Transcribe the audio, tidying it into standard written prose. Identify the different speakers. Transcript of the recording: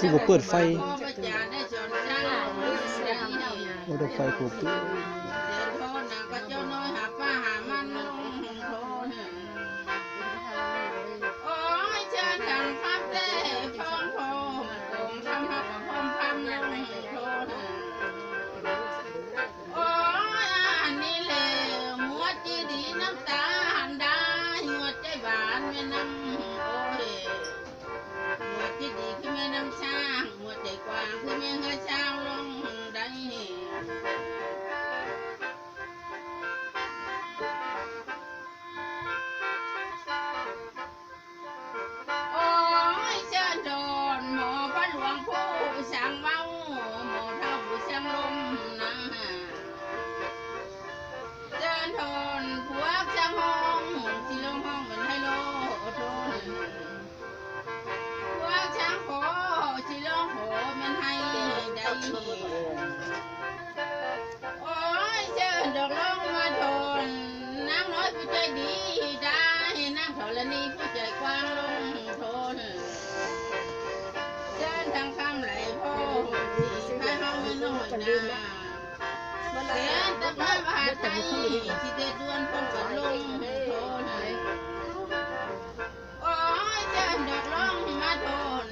Speaker 1: คือบ่เปิดไฟ
Speaker 2: พ่อพระจาได้สอนจ้าได้
Speaker 1: บ่ดอกไฟปลูกตู้
Speaker 2: เดือดโทษนะก็เจ้าน้อยหาป้าหามันลงโทษโอ้ยเชิญทำพับเต้พร้อมโพมโกงทำหักพร้อมพัมลงโทษโอ้ยอันนี้เลยมัวจีดีน้ำตาหันได้หัวใจหวานแม่น้ำโอ้ยหัวจีดีคือแม่น้ำช้างหัวใจกว้างคือแม่เงยช้างลงได้ โอ้ยเชิญโดนหมอพระหลวงผู้ช่างเมาหมอเท่าผู้ช่างลมนะเชิญโดนพวกช่างห้องที่ลงห้องเป็นไฮโลโทนพวกช่างโหที่ลงโหเป็นไฮได้โอ้ยเชิญดอกลงมาโทนนางน้อยผู้ใจดีได้นางธรณีผู้ใจกว้างลงโทนเชิญทางคำไหลโพที่พายเฮาไม่น้อยนาเสียตะพายมหาไทยที่เด็ดดวนพงกันลงโทนโอ้ยเชิญดอกลงมาโทน